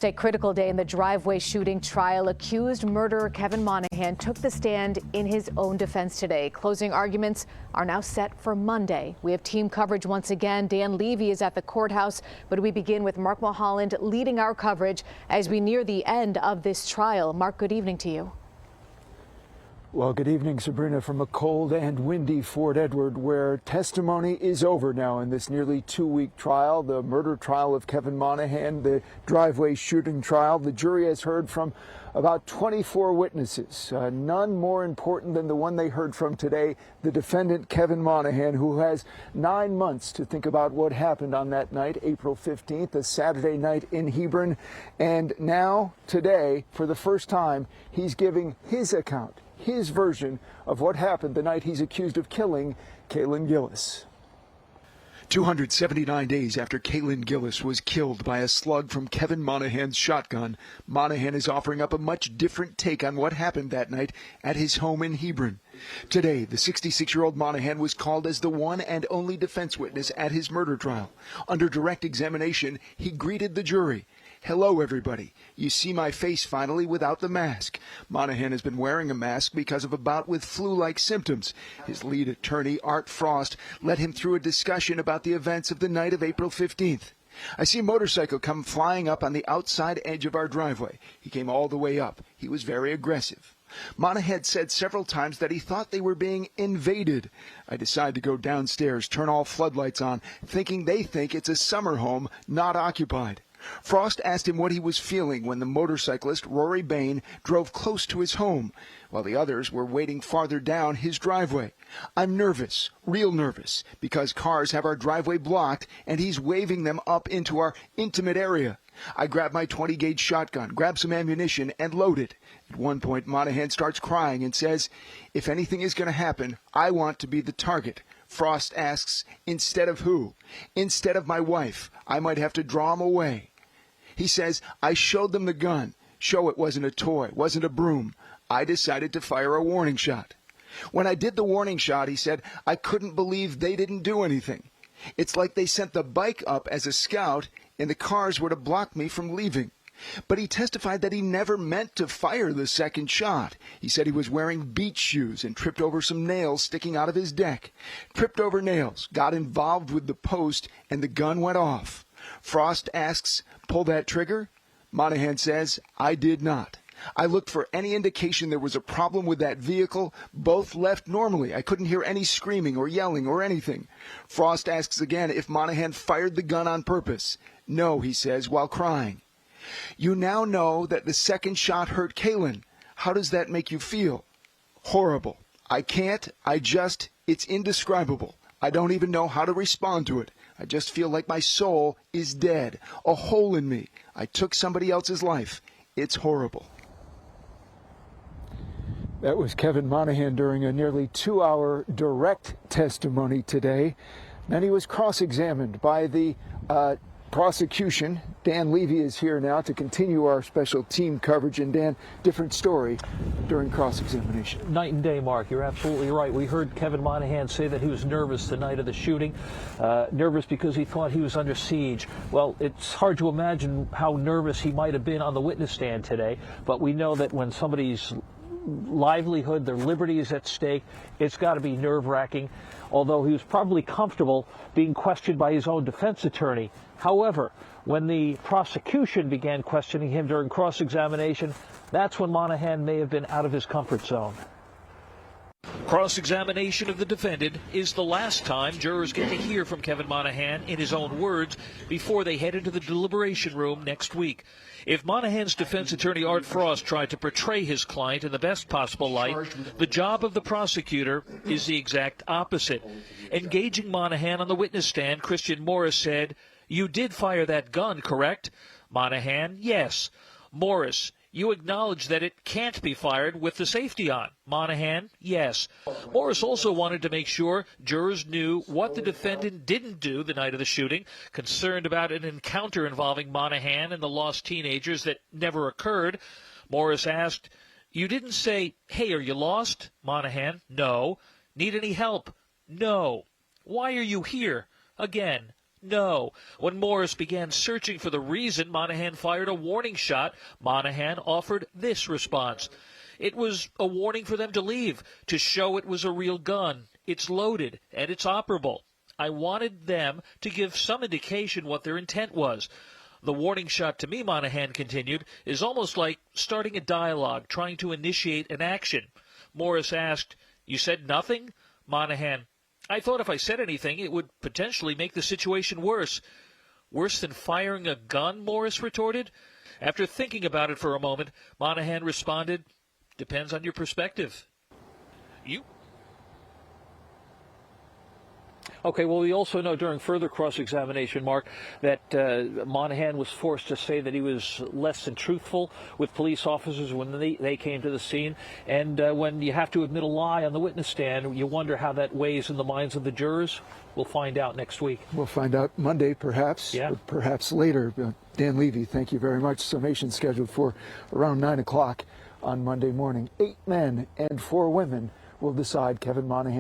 A critical day in the driveway shooting trial. Accused murderer Kevin Monahan took the stand in his own defense today. Closing arguments are now set for Monday. We have team coverage once again. Dan Levy is at the courthouse, but we begin with Mark Monahan leading our coverage as we near the end of this trial. Mark, good evening to you. Well, good evening, Sabrina, from a cold and windy Fort Edward, where testimony is over now in this nearly 2-week trial, the murder trial of Kevin Monahan, the driveway shooting trial. The jury has heard from about 24 witnesses, none more important than the one they heard from today, the defendant, Kevin Monahan, who has 9 months to think about what happened on that night, April 15th, a Saturday night in Hebron. And now, today, for the first time, he's giving his account, his version of what happened the night he's accused of killing Kaylin Gillis. 279 days after Kaylin Gillis was killed by a slug from Kevin Monahan's shotgun, Monahan is offering up a much different take on what happened that night at his home in Hebron. Today, the 66-year-old Monahan was called as the one and only defense witness at his murder trial. Under direct examination, he greeted the jury. "Hello, everybody. You see my face finally without the mask." Monahan has been wearing a mask because of a bout with flu-like symptoms. His lead attorney, Art Frost, led him through a discussion about the events of the night of April 15th. "I see a motorcycle come flying up on the outside edge of our driveway. He came all the way up. He was very aggressive." Monahan said several times that he thought they were being invaded. "I decide to go downstairs, turn all floodlights on, thinking they think it's a summer home not occupied." Frost asked him what he was feeling when the motorcyclist, Rory Bain, drove close to his home, while the others were waiting farther down his driveway. "I'm nervous, real nervous, because cars have our driveway blocked and he's waving them up into our intimate area. I grab my 20-gauge shotgun, grab some ammunition, and load it." At one point, Monahan starts crying and says, "If anything is going to happen, I want to be the target." Frost asks, "Instead of who?" "Instead of my wife. I might have to draw him away." He says, "I showed them the gun. Show it wasn't a toy, wasn't a broom. I decided to fire a warning shot. When I did the warning shot," he said, "I couldn't believe they didn't do anything. It's like they sent the bike up as a scout and the cars were to block me from leaving." But he testified that he never meant to fire the second shot. He said he was wearing beach shoes and tripped over some nails sticking out of his deck. Tripped over nails, got involved with the post, and the gun went off. Frost asks, "Pull that trigger?" Monahan says, "I did not. I looked for any indication there was a problem with that vehicle. Both left normally. I couldn't hear any screaming or yelling or anything." Frost asks again if Monahan fired the gun on purpose. "No," he says, while crying. "You now know that the second shot hurt Kaylin. How does that make you feel?" "Horrible. I can't. It's indescribable. I don't even know how to respond to it. I just feel like my soul is dead, a hole in me. I took somebody else's life. It's horrible." That was Kevin Monahan during a nearly 2-hour direct testimony today. Then he was cross-examined by the prosecution. Dan Levy is here now to continue our special team coverage. And Dan, different story during cross-examination. Night and day, Mark. You're absolutely right. We heard Kevin Monahan say that he was nervous the night of the shooting, nervous because he thought he was under siege. Well, it's hard to imagine how nervous he might have been on the witness stand today, but we know that when somebody's livelihood, their liberty is at stake, it's got to be nerve-wracking, although he was probably comfortable being questioned by his own defense attorney. However, when the prosecution began questioning him during cross-examination, that's when Monahan may have been out of his comfort zone. Cross-examination of the defendant is the last time jurors get to hear from Kevin Monahan in his own words before they head into the deliberation room next week. If Monahan's defense attorney Art Frost tried to portray his client in the best possible light, the job of the prosecutor is the exact opposite. Engaging Monahan on the witness stand, Christian Morris said, "You did fire that gun, correct?" Monahan, "Yes." Morris, "You acknowledge that it can't be fired with the safety on." Monahan, "Yes." Morris also wanted to make sure jurors knew what the defendant didn't do the night of the shooting, concerned about an encounter involving Monahan and the lost teenagers that never occurred. Morris asked, "You didn't say, 'Hey, are you lost?'" Monahan, "No." "Need any help?" "No." "Why are you here?" Again, No. When Morris began searching for the reason Monahan fired a warning shot, Monahan offered this response. It was a warning for them to leave, to show it was a real gun. It's loaded, and it's operable. I wanted them to give some indication what their intent was. The warning shot to me, Monahan continued, is almost like starting a dialogue, trying to initiate an action. Morris asked, "You said nothing?" Monahan, "I thought if I said anything, it would potentially make the situation worse." "Worse than firing a gun?" Morris retorted. After thinking about it for a moment, Monahan responded, "Depends on your perspective." Okay, well, we also know during further cross-examination, Mark, that Monahan was forced to say that he was less than truthful with police officers when they came to the scene. And when you have to admit a lie on the witness stand, you wonder how that weighs in the minds of the jurors. We'll find out next week. We'll find out Monday, perhaps, yeah. Or perhaps later. Dan Levy, thank you very much. Summation scheduled for around 9 o'clock on Monday morning. 8 men and 4 women will decide Kevin Monahan.